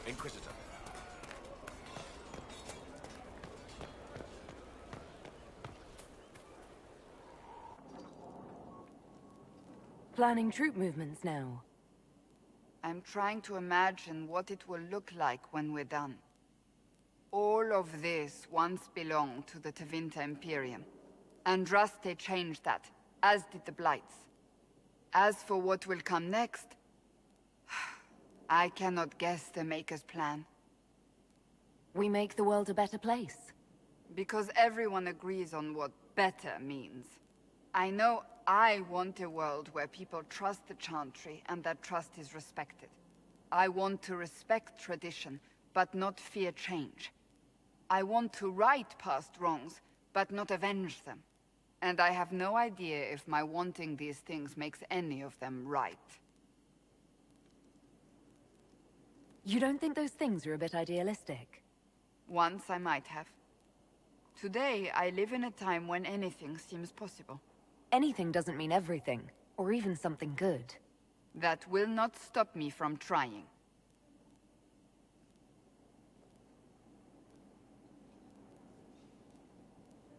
Inquisitor. Planning troop movements now. I'm trying to imagine what it will look like when we're done. All of this once belonged to the Tevinter Imperium. Andraste changed that, as did the Blights. As for what will come next, I cannot guess the Maker's plan. We make the world a better place. Because everyone agrees on what better means. I know I want a world where people trust the Chantry and that trust is respected. I want to respect tradition, but not fear change. I want to right past wrongs, but not avenge them. And I have no idea if my wanting these things makes any of them right. You don't think those things are a bit idealistic? Once I might have. Today, I live in a time when anything seems possible. Anything doesn't mean everything, or even something good. That will not stop me from trying.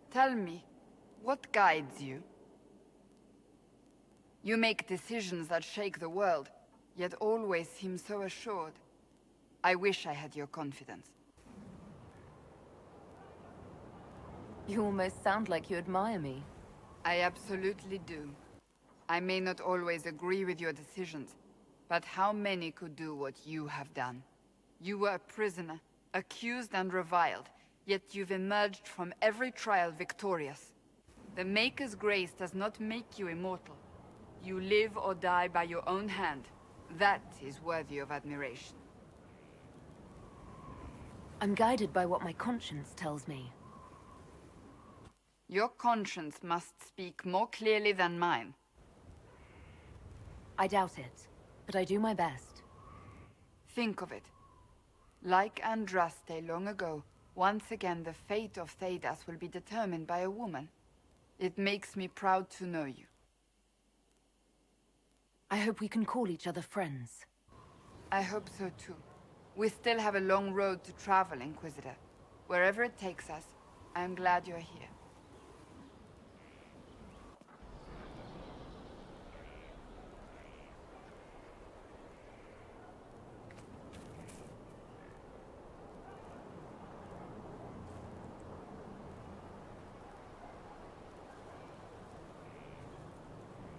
Tell me, what guides you? You make decisions that shake the world, yet always seem so assured. I wish I had your confidence. You almost sound like you admire me. I absolutely do. I may not always agree with your decisions, but how many could do what you have done? You were a prisoner, accused and reviled, yet you've emerged from every trial victorious. The Maker's grace does not make you immortal. You live or die by your own hand. That is worthy of admiration. I'm guided by what my conscience tells me. Your conscience must speak more clearly than mine. I doubt it, but I do my best. Think of it. Like Andraste long ago, once again the fate of Thedas will be determined by a woman. It makes me proud to know you. I hope we can call each other friends. I hope so too. We still have a long road to travel, Inquisitor. Wherever it takes us, I am glad you're here.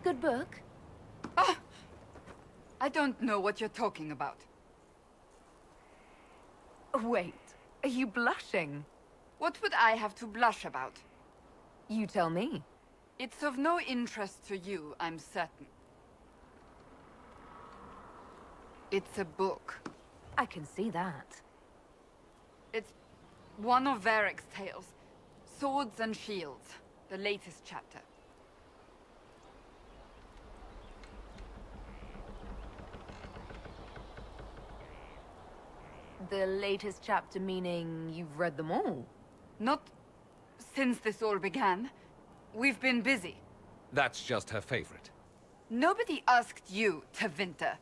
Good book? Ah! I don't know what you're talking about. Wait, are you blushing? What would I have to blush about? You tell me. It's of no interest to you, I'm certain. It's a book. I can see that. It's one of Varek's tales. Swords and Shields, the latest chapter. The latest chapter meaning you've read them all? Not since this all began. We've been busy. That's just her favorite. Nobody asked you, Tevinter.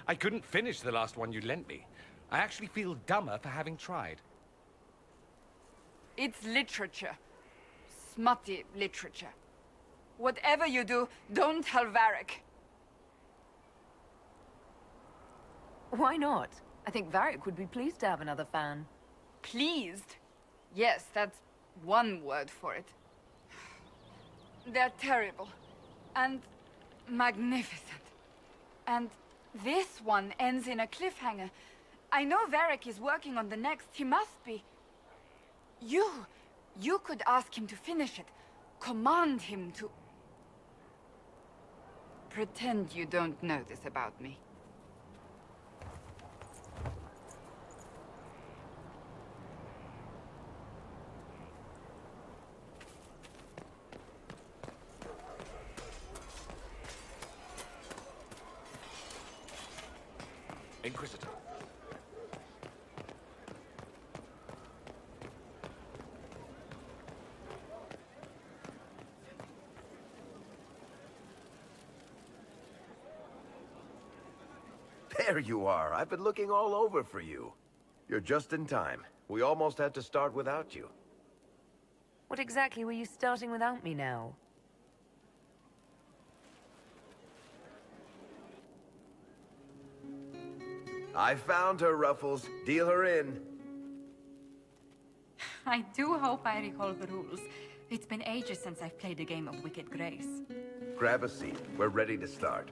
I couldn't finish the last one you lent me. I actually feel dumber for having tried. It's literature. Smutty literature. Whatever you do, don't tell Varek. Why not? I think Varek would be pleased to have another fan. Pleased? Yes, that's one word for it. They're terrible. And magnificent. And this one ends in a cliffhanger. I know Varek is working on the next. He must be. You could ask him to finish it. Command him to... Pretend you don't know this about me. Inquisitor. There you are. I've been looking all over for you. You're just in time. We almost had to start without you. What exactly were you starting without me now? I found her, Ruffles. Deal her in. I do hope I recall the rules. It's been ages since I've played a game of Wicked Grace. Grab a seat. We're ready to start.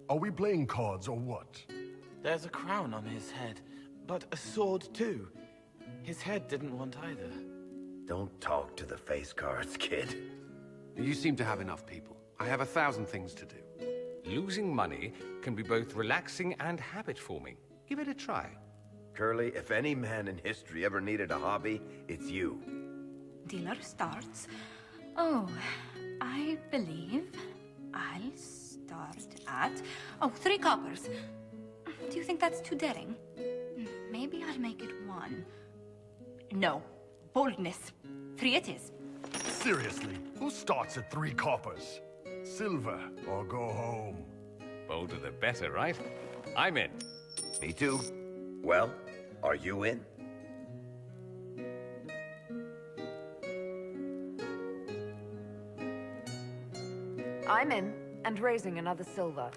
Are we playing cards or what? There's a crown on his head, but a sword too. His head didn't want either. Don't talk to the face cards, kid. You seem to have enough people. I have 1,000 things to do. Losing money can be both relaxing and habit-forming. Give it a try. Curly, if any man in history ever needed a hobby, it's you. Dealer starts. Oh, I believe I'll start at... Oh, 3 coppers. Do you think that's too daring? Maybe I'll make it 1. No. Boldness. 3 it is. Seriously, who starts at 3 coppers? Silver or go home? Bolder the better, right? I'm in. Me too. Well, are you in? I'm in, and raising another silver.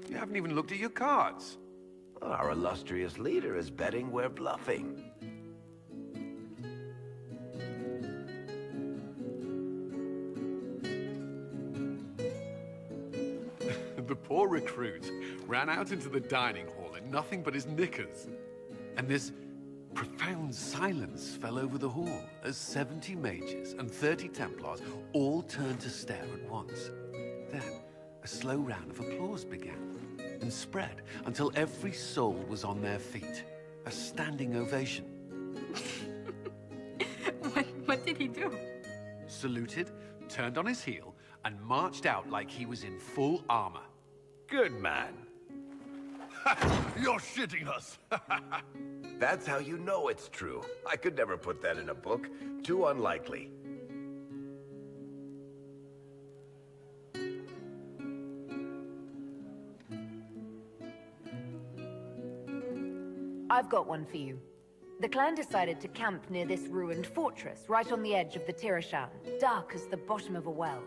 You haven't even looked at your cards. Our illustrious leader is betting we're bluffing. The poor recruit ran out into the dining hall in nothing but his knickers. And this profound silence fell over the hall as 70 mages and 30 Templars all turned to stare at once. Then, a slow round of applause began and spread until every soul was on their feet. A standing ovation. What did he do? Saluted, turned on his heel, and marched out like he was in full armor. Good man. You're shitting us! That's how you know it's true. I could never put that in a book. Too unlikely. I've got one for you. The clan decided to camp near this ruined fortress, right on the edge of the Tirashan, dark as the bottom of a well.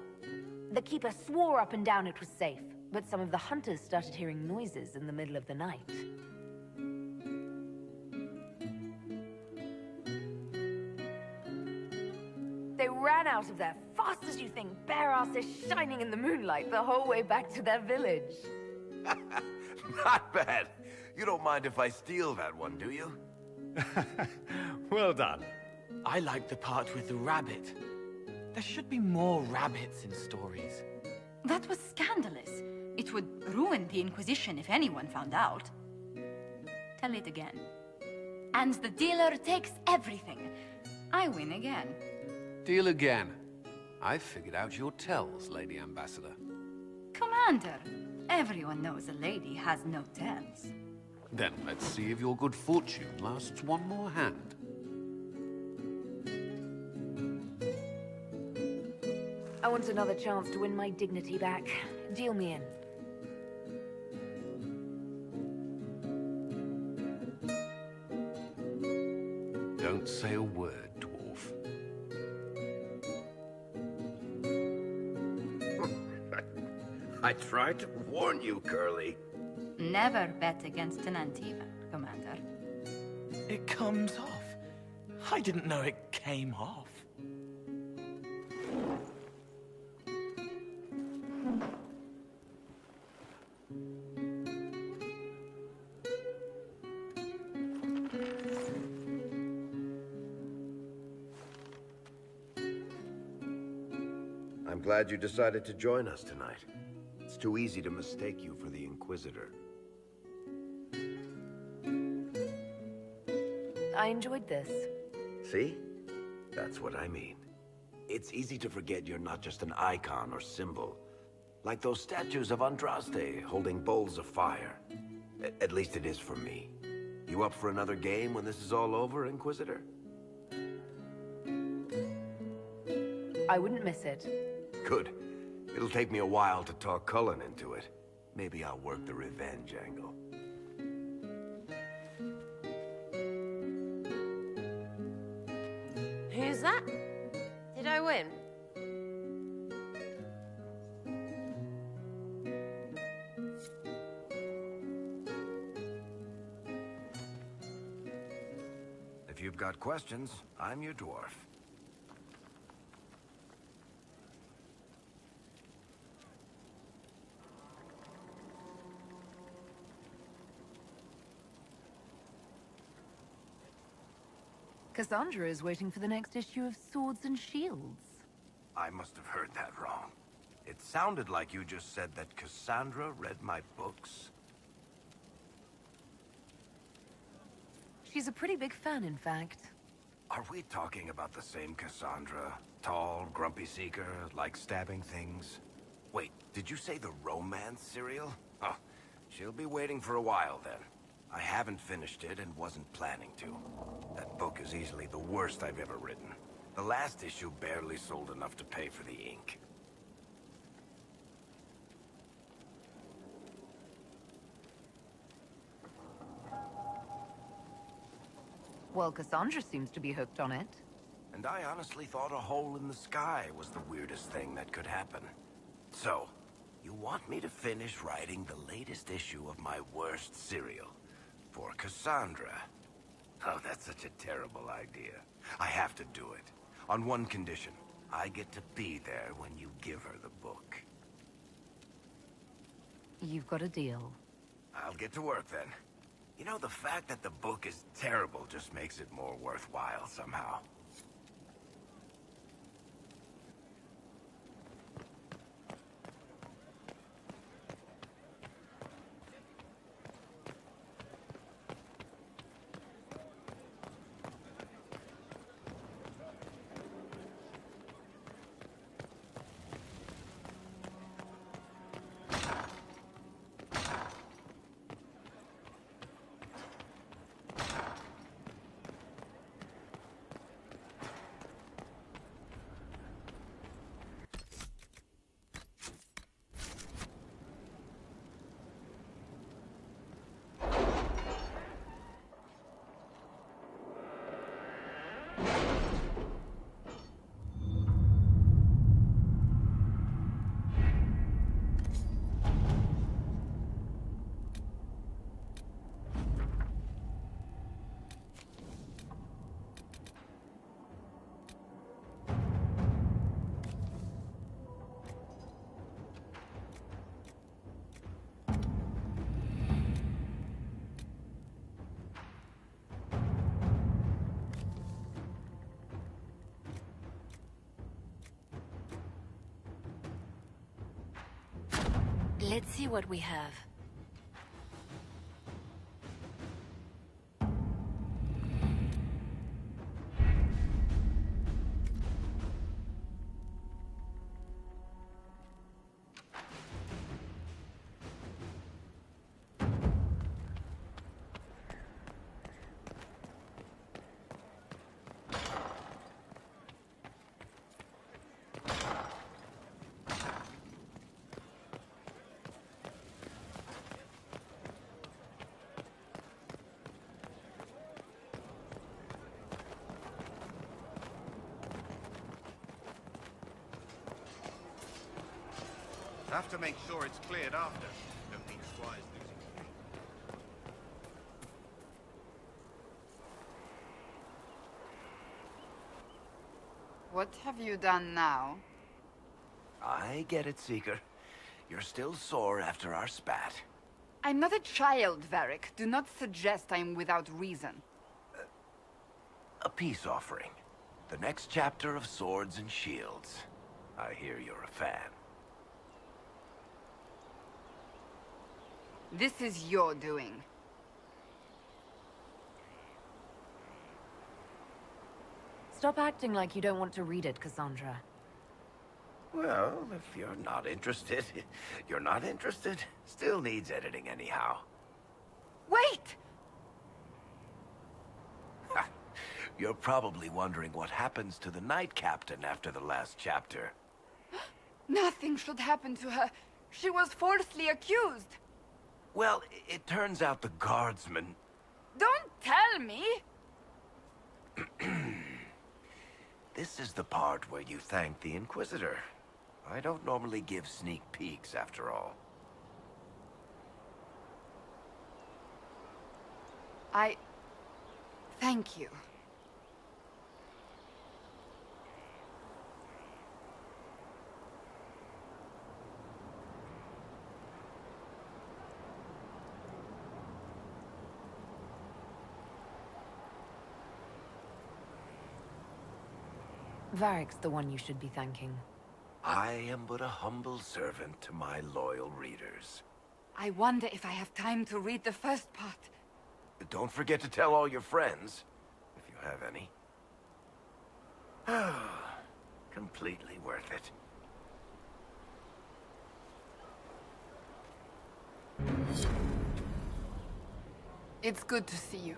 The keeper swore up and down it was safe, but some of the hunters started hearing noises in the middle of the night. They ran out of there fast as you think, bare asses shining in the moonlight the whole way back to their village. Not bad. You don't mind if I steal that one, do you? Well done. I like the part with the rabbit. There should be more rabbits in stories. That was scandalous. It would ruin the Inquisition if anyone found out. Tell it again. And the dealer takes everything. I win again. Deal again. I've figured out your tells, Lady Ambassador. Commander, everyone knows a lady has no tells. Then let's see if your good fortune lasts one more hand. I want another chance to win my dignity back. Deal me in. Don't say a word, dwarf. I tried to warn you, Curly. Never bet against an Antivan, Commander. It comes off. I didn't know it came off. I'm glad you decided to join us tonight. It's too easy to mistake you for the Inquisitor. I enjoyed this. See? That's what I mean. It's easy to forget you're not just an icon or symbol. Like those statues of Andraste holding bowls of fire. At least it is for me. You up for another game when this is all over, Inquisitor? I wouldn't miss it. Good. It'll take me a while to talk Cullen into it. Maybe I'll work the revenge angle. Who's that? Did I win? If you've got questions, I'm your dwarf. Cassandra is waiting for the next issue of Swords and Shields. I must have heard that wrong. It sounded like you just said that Cassandra read my books. She's a pretty big fan, in fact. Are we talking about the same Cassandra? Tall, grumpy seeker, like stabbing things? Wait, did you say the romance serial? Oh, she'll be waiting for a while then. I haven't finished it and wasn't planning to. That book is easily the worst I've ever written. The last issue barely sold enough to pay for the ink. Well, Cassandra seems to be hooked on it. And I honestly thought a hole in the sky was the weirdest thing that could happen. So, you want me to finish writing the latest issue of my worst serial? For Cassandra? Oh, that's such a terrible idea. I have to do it. On one condition. I get to be there when you give her the book. You've got a deal. I'll get to work then. You know, the fact that the book is terrible just makes it more worthwhile somehow. Let's see what we have. Have to make sure it's cleared after. Don't need squires losing. What have you done now? I get it, Seeker. You're still sore after our spat. I'm not a child, Varric. Do not suggest I'm without reason. A peace offering. The next chapter of Swords and Shields. I hear you're a fan. This is your doing. Stop acting like you don't want to read it, Cassandra. Well, if you're not interested, you're not interested. Still needs editing anyhow. Wait! You're probably wondering what happens to the Knight Captain after the last chapter. Nothing should happen to her. She was falsely accused. Well, it turns out the guardsman... Don't tell me! This is the part where you thank the Inquisitor. I don't normally give sneak peeks, after all. Thank you. Varric's the one you should be thanking. I am but a humble servant to my loyal readers. I wonder if I have time to read the first part. Don't forget to tell all your friends, if you have any. Completely worth it. It's good to see you.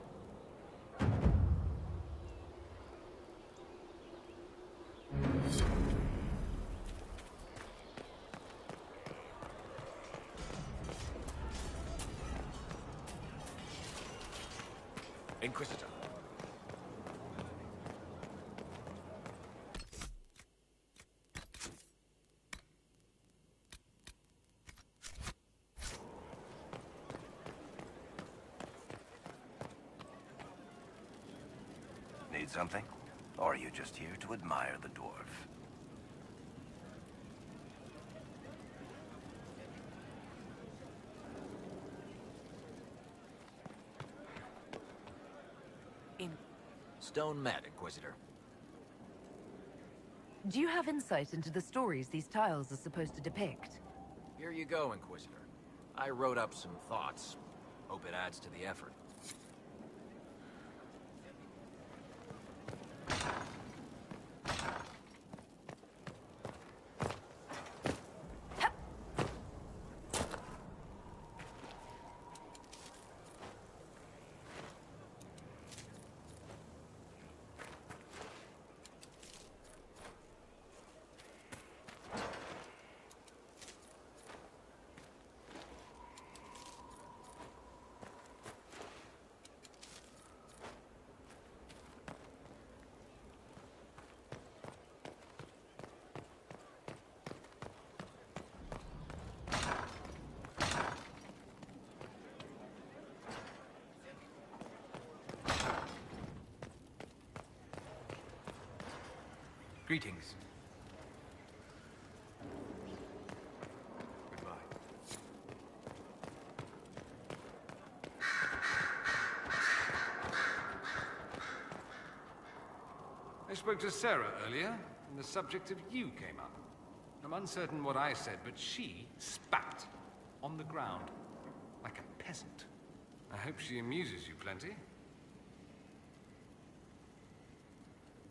Inquisitor. Need something? Or are you just here to admire the dwarf? Stone mad, Inquisitor. Do you have insight into the stories these tiles are supposed to depict? Here you go, Inquisitor. I wrote up some thoughts. Hope it adds to the effort. Greetings. Goodbye. I spoke to Sarah earlier, and the subject of you came up. I'm uncertain what I said, but she spat on the ground, like a peasant. I hope she amuses you plenty.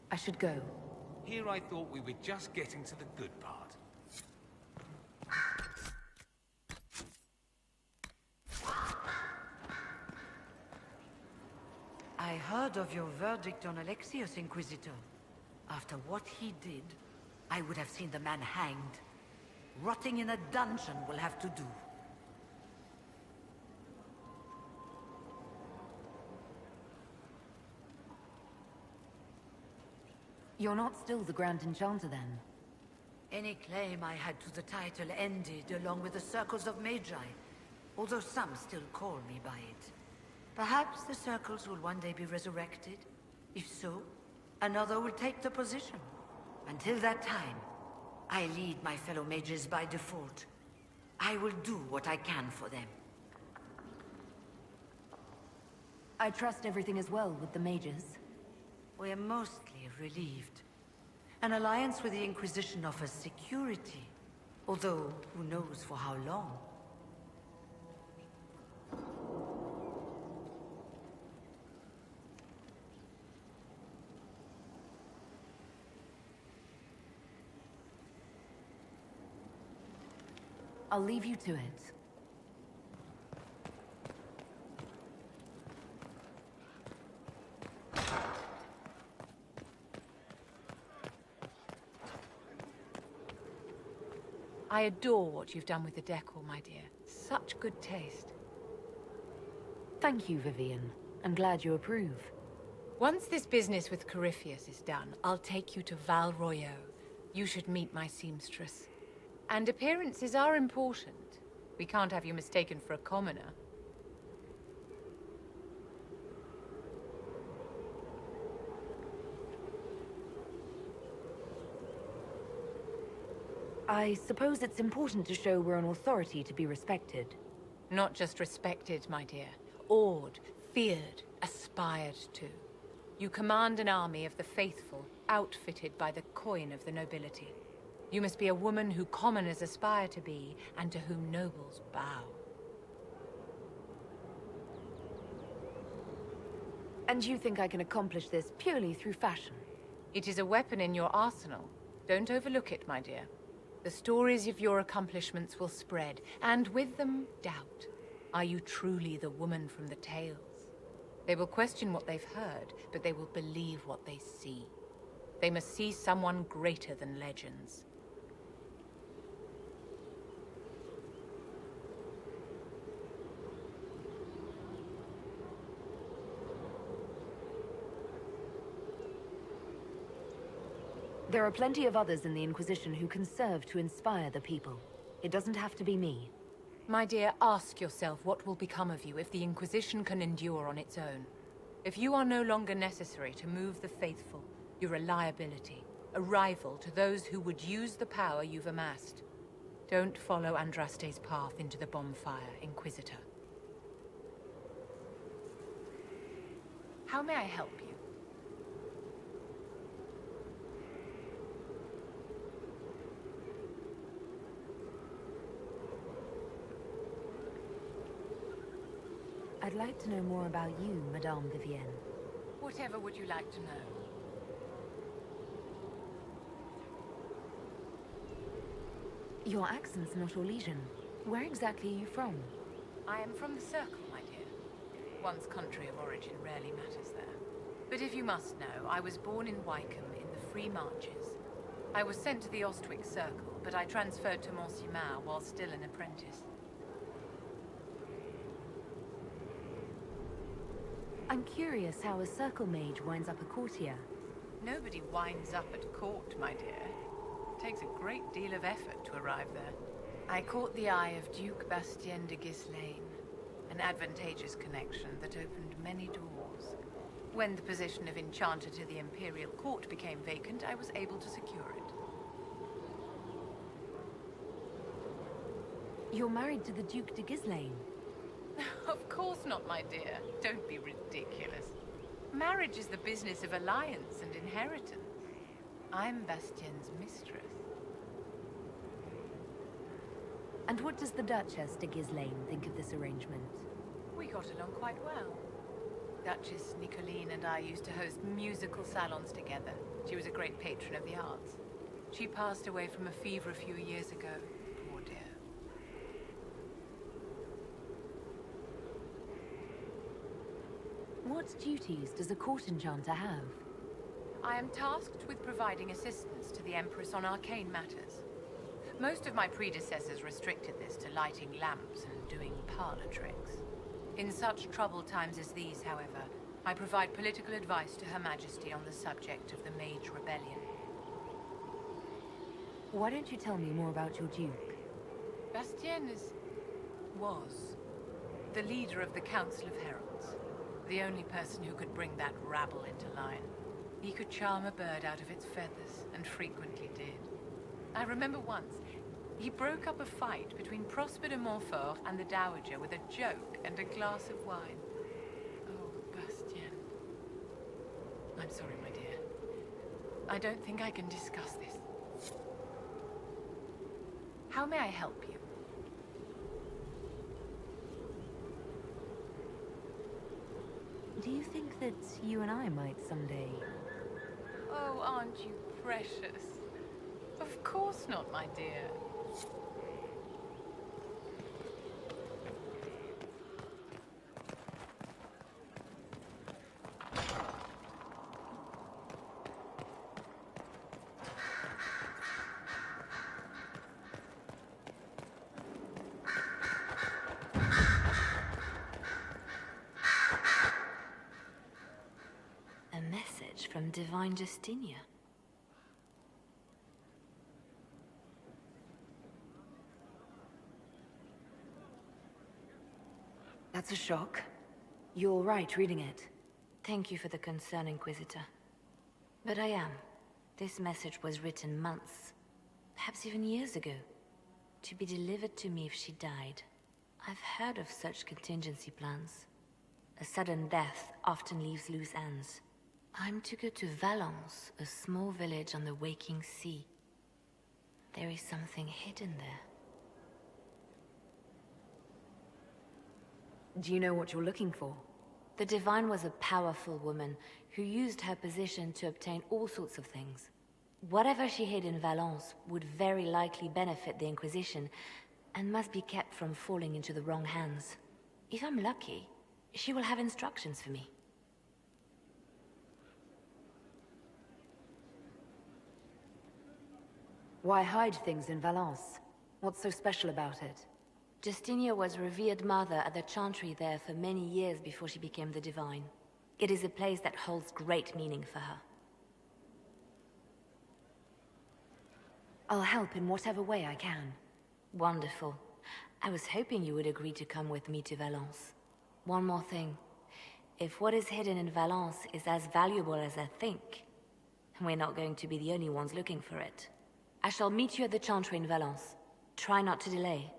I should go. Here I thought we were just getting to the good part. I heard of your verdict on Alexius, Inquisitor. After what he did, I would have seen the man hanged. Rotting in a dungeon will have to do. You're not still the Grand Enchanter, then? Any claim I had to the title ended along with the Circles of Magi, although some still call me by it. Perhaps the Circles will one day be resurrected. If so, another will take the position. Until that time, I lead my fellow mages by default. I will do what I can for them. I trust everything is well with the mages. We're mostly relieved. An alliance with the Inquisition offers security, although who knows for how long. I'll leave you to it. I adore what you've done with the decor, my dear. Such good taste. Thank you, Vivian. I'm glad you approve. Once this business with Corypheus is done, I'll take you to Val Royeaux. You should meet my seamstress. And appearances are important. We can't have you mistaken for a commoner. I suppose it's important to show we're an authority to be respected. Not just respected, my dear. Awed, feared, aspired to. You command an army of the faithful, outfitted by the coin of the nobility. You must be a woman who commoners aspire to be, and to whom nobles bow. And you think I can accomplish this purely through fashion? It is a weapon in your arsenal. Don't overlook it, my dear. The stories of your accomplishments will spread, and with them, doubt. Are you truly the woman from the tales? They will question what they've heard, but they will believe what they see. They must see someone greater than legends. There are plenty of others in the Inquisition who can serve to inspire the people. It doesn't have to be me. My dear, ask yourself what will become of you if the Inquisition can endure on its own. If you are no longer necessary to move the faithful, you're a liability, a rival to those who would use the power you've amassed. Don't follow Andraste's path into the bonfire, Inquisitor. How may I help you? I'd like to know more about you, Madame Vivienne. Whatever would you like to know? Your accent's not Orlesian. Where exactly are you from? I am from the Circle, my dear. One's country of origin rarely matters there. But if you must know, I was born in Wycombe in the Free Marches. I was sent to the Ostwick Circle, but I transferred to Monsignor while still an apprentice. I'm curious how a Circle mage winds up a courtier. Nobody winds up at court, my dear. It takes a great deal of effort to arrive there. I caught the eye of Duke Bastien de Ghislaine, an advantageous connection that opened many doors. When the position of Enchanter to the Imperial Court became vacant, I was able to secure it. You're married to the Duke de Ghislaine? Of course not, my dear. Don't be ridiculous. Marriage is the business of alliance and inheritance. I'm Bastien's mistress. And what does the Duchess de Ghislaine think of this arrangement? We got along quite well. Duchess Nicoline and I used to host musical salons together. She was a great patron of the arts. She passed away from a fever a few years ago. Poor dear. What duties does a court enchanter have? I am tasked with providing assistance to the Empress on arcane matters. Most of my predecessors restricted this to lighting lamps and doing parlor tricks. In such troubled times as these, however, I provide political advice to Her Majesty on the subject of the Mage Rebellion. Why don't you tell me more about your Duke? Bastien was the leader of the Council of Heralds. The only person who could bring that rabble into line. He could charm a bird out of its feathers, and frequently did. I remember once, he broke up a fight between Prosper de Montfort and the Dowager with a joke and a glass of wine. Oh, Bastien. I'm sorry, my dear. I don't think I can discuss this. How may I help you? Do you think that you and I might someday... Oh, aren't you precious? Of course not, my dear. from Divine Justinia. That's a shock. You're right reading it. Thank you for the concern, Inquisitor. But I am. This message was written months, perhaps even years ago, to be delivered to me if she died. I've heard of such contingency plans. A sudden death often leaves loose ends. I'm to go to Valence, a small village on the waking sea. There is something hidden there. Do you know what you're looking for? The Divine was a powerful woman who used her position to obtain all sorts of things. Whatever she hid in Valence would very likely benefit the Inquisition and must be kept from falling into the wrong hands. If I'm lucky, she will have instructions for me. Why hide things in Valence? What's so special about it? Justinia was revered mother at the chantry there for many years before she became the Divine. It is a place that holds great meaning for her. I'll help in whatever way I can. Wonderful. I was hoping you would agree to come with me to Valence. One more thing. If what is hidden in Valence is as valuable as I think, we're not going to be the only ones looking for it. I shall meet you at the chantry in Valence. Try not to delay.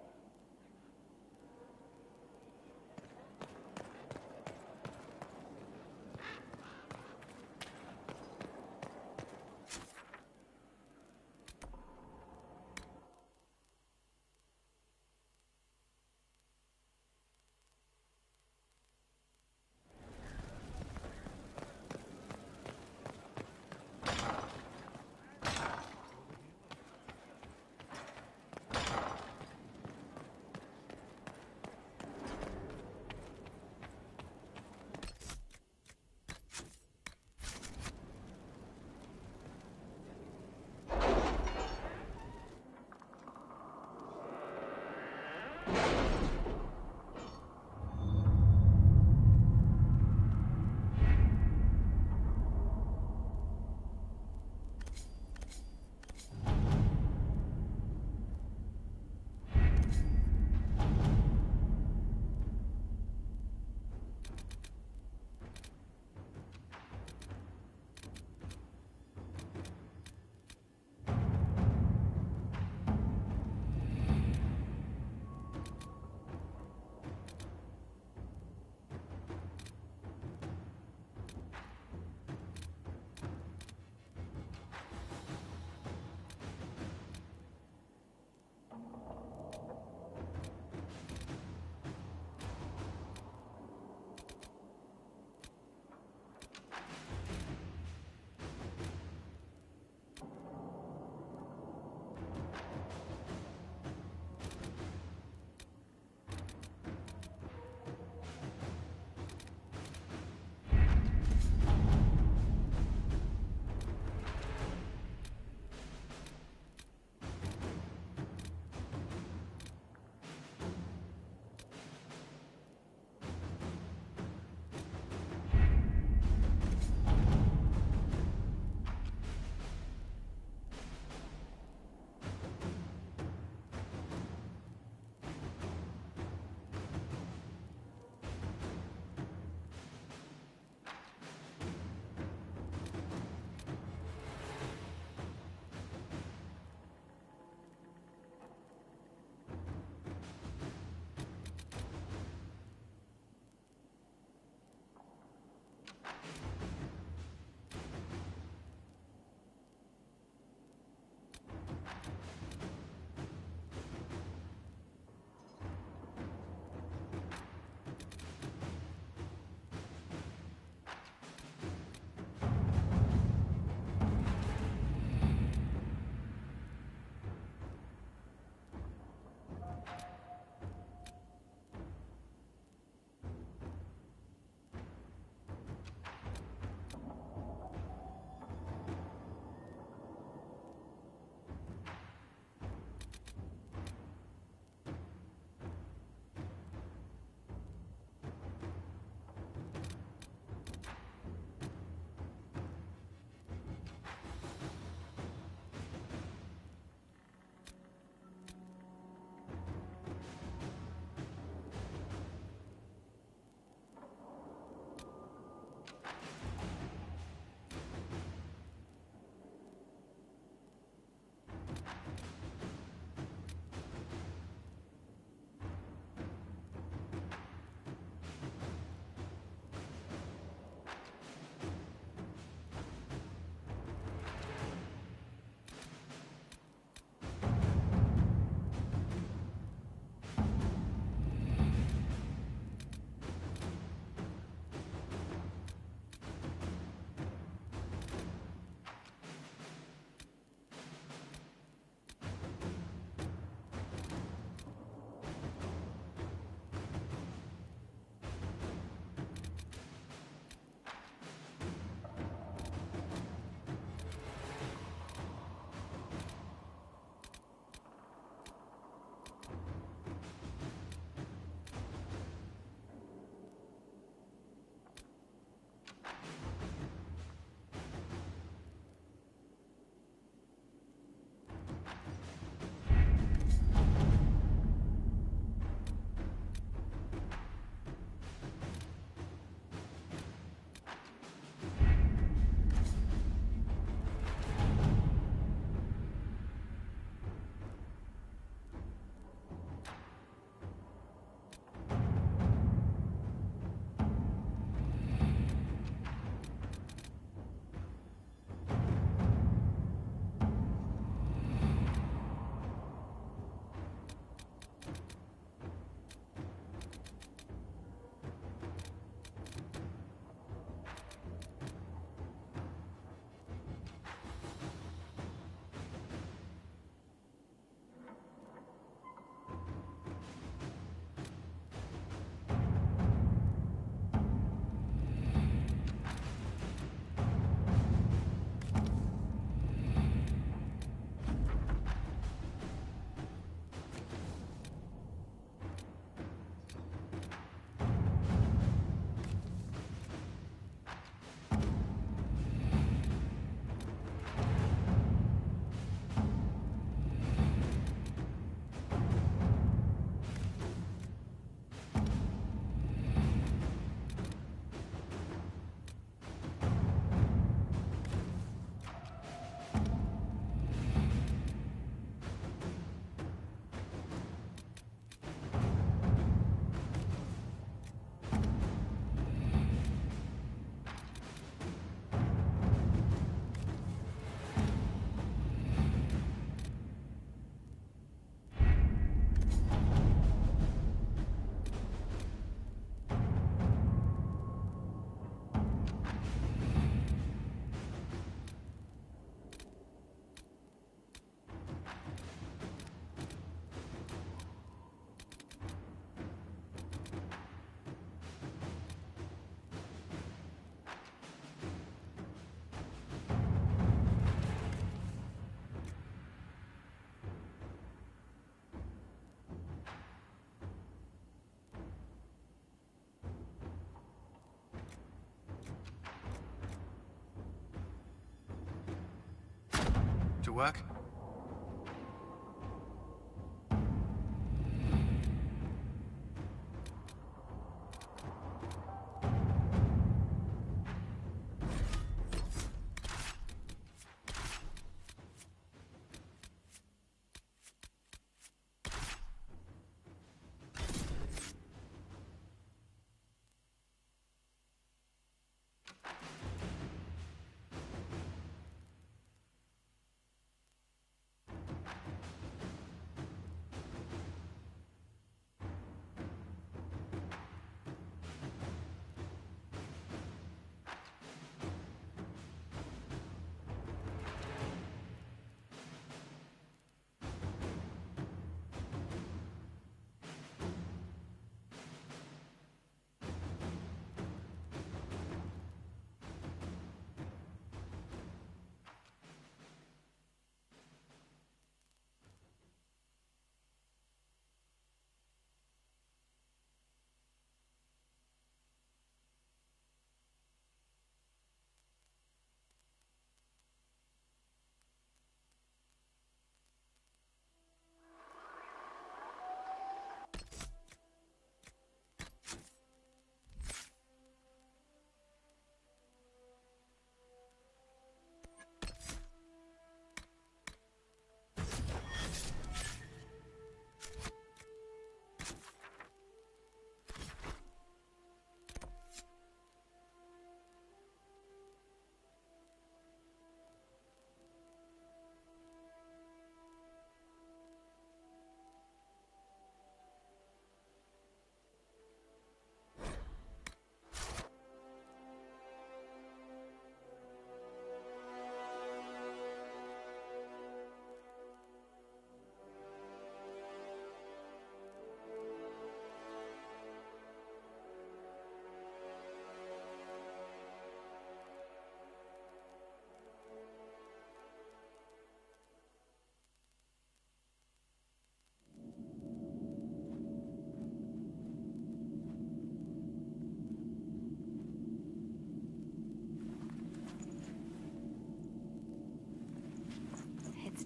to work?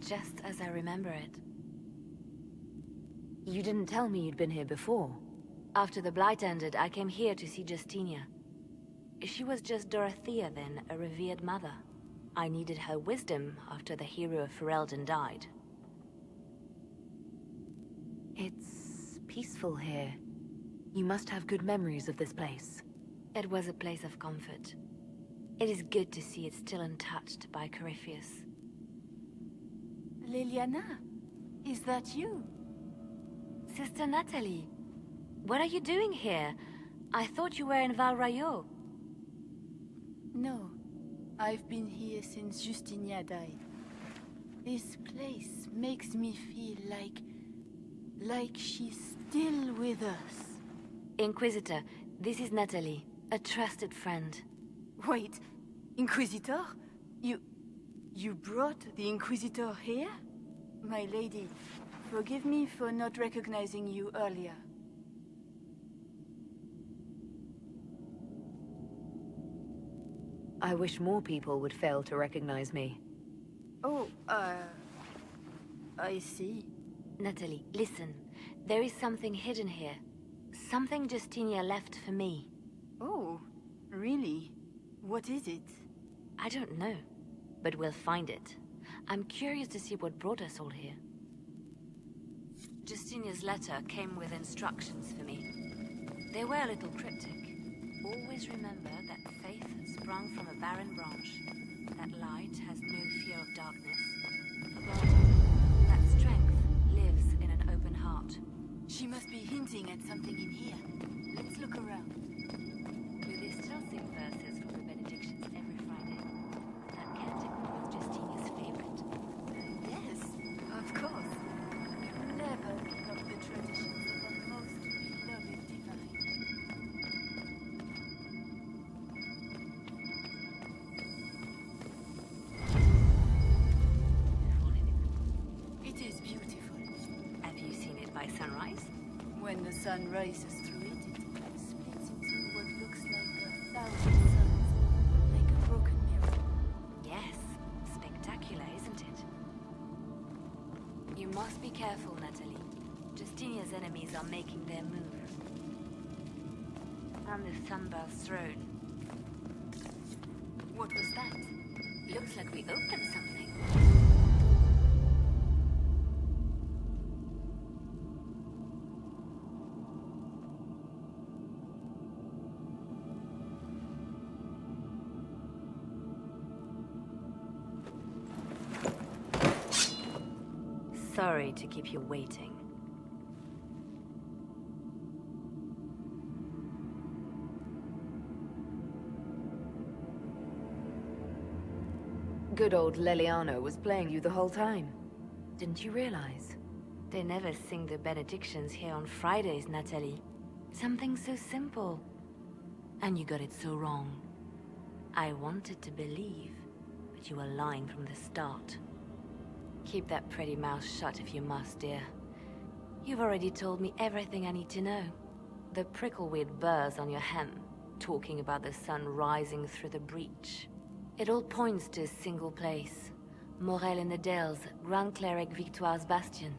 Just as I remember it. You didn't tell me you'd been here before. After the Blight ended, I came here to see Justinia. She was just Dorothea then, a revered mother. I needed her wisdom after the hero of Ferelden died. It's peaceful here. You must have good memories of this place. It was a place of comfort. It is good to see it still untouched by Corypheus. Liliana, is that you? Sister Natalie, what are you doing here? I thought you were in Val Rayo. No, I've been here since Justinia died. This place makes me feel like she's still with us. Inquisitor, this is Natalie, a trusted friend. Wait, Inquisitor? You brought the Inquisitor here? My lady, forgive me for not recognizing you earlier. I wish more people would fail to recognize me. Oh, I see. Natalie, listen. There is something hidden here. Something Justinia left for me. Oh, really? What is it? I don't know, but we'll find it. I'm curious to see what brought us all here. Justinia's letter came with instructions for me. They were a little cryptic. Always remember that faith sprung from a barren branch, that light has no fear of darkness, above all, that strength lives in an open heart. She must be hinting at something in here. Let's look around. Do they still sing verses from the benedictions every Friday? That cantic was Justinia's favorite. Yes, of course. Never give up the traditions of our most beloved divine. It is beautiful. Have you seen it by sunrise? When the sun rises through it, it splits into what looks like 1,000 suns, like a broken mirror. Yes, spectacular, isn't it? careful, Natalie. Justinia's enemies are making their move. On the Sunburst throne. What was that? Looks like we opened something. Sorry to keep you waiting. Good old Leliano was playing you the whole time. Didn't you realize? They never sing the benedictions here on Fridays, Natalie. Something so simple. And you got it so wrong. I wanted to believe, but you were lying from the start. Keep that pretty mouth shut if you must, dear. You've already told me everything I need to know. The prickleweed burrs on your hem, talking about the sun rising through the breach. It all points to a single place. Morel in the Dales, Grand Cleric Victoire's bastion.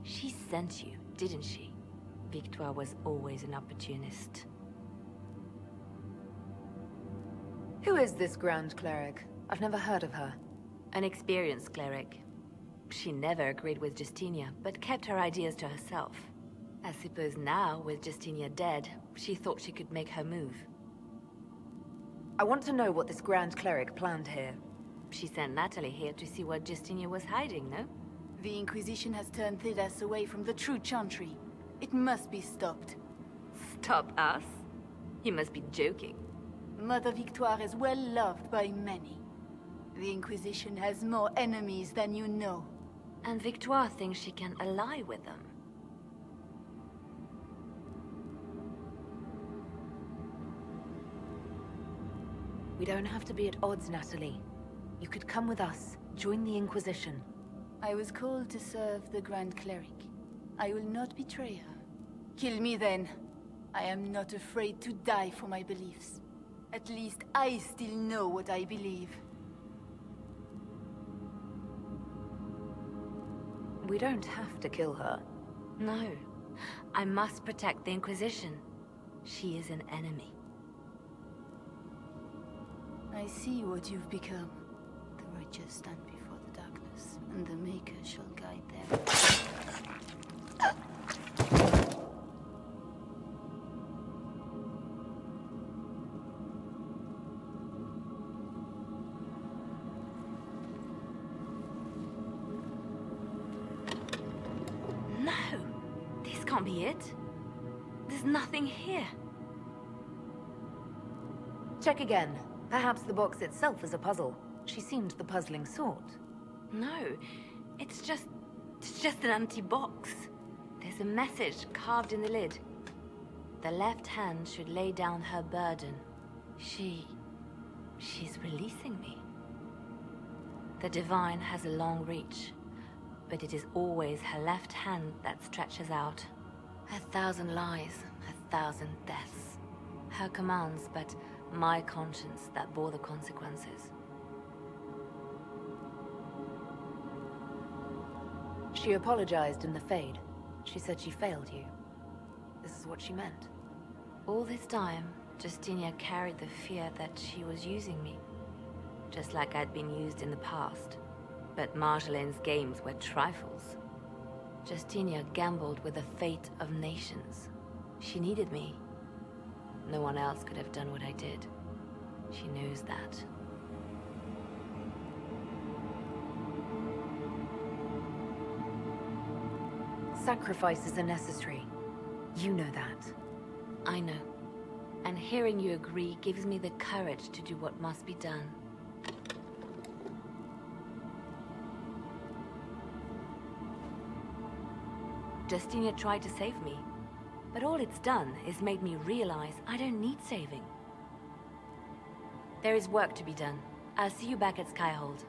She sent you, didn't she? Victoire was always an opportunist. Who is this Grand Cleric? I've never heard of her. An experienced cleric. She never agreed with Justinia, but kept her ideas to herself. I suppose now, with Justinia dead, she thought she could make her move. I want to know what this Grand Cleric planned here. She sent Natalie here to see what Justinia was hiding, no? The Inquisition has turned Thidas away from the true Chantry. It must be stopped. Stop us? You must be joking. Mother Victoire is well loved by many. The Inquisition has more enemies than you know. And Victoire thinks she can ally with them. We don't have to be at odds, Natalie. You could come with us, join the Inquisition. I was called to serve the Grand Cleric. I will not betray her. Kill me then. I am not afraid to die for my beliefs. At least I still know what I believe. We don't have to kill her. No. I must protect the Inquisition. She is an enemy. I see what you've become. The righteous stand before the darkness, and the Maker shall guide them. No! This can't be it. There's nothing here. Check again. Perhaps the box itself is a puzzle. She seemed the puzzling sort. No, it's just an empty box. There's a message carved in the lid. The left hand should lay down her burden. She's releasing me. The divine has a long reach, but it is always her left hand that stretches out. 1,000 lies, 1,000 deaths. Her commands, but my conscience that bore the consequences. She apologized in the Fade. She said she failed you. This is what she meant. All this time, Justinia carried the fear that she was using me. Just like I'd been used in the past. But Marjolaine's games were trifles. Justinia gambled with the fate of nations. She needed me. No one else could have done what I did. She knows that. Sacrifices are necessary. You know that. I know. And hearing you agree gives me the courage to do what must be done. Justinia tried to save me. But all it's done is made me realize I don't need saving. There is work to be done. I'll see you back at Skyhold.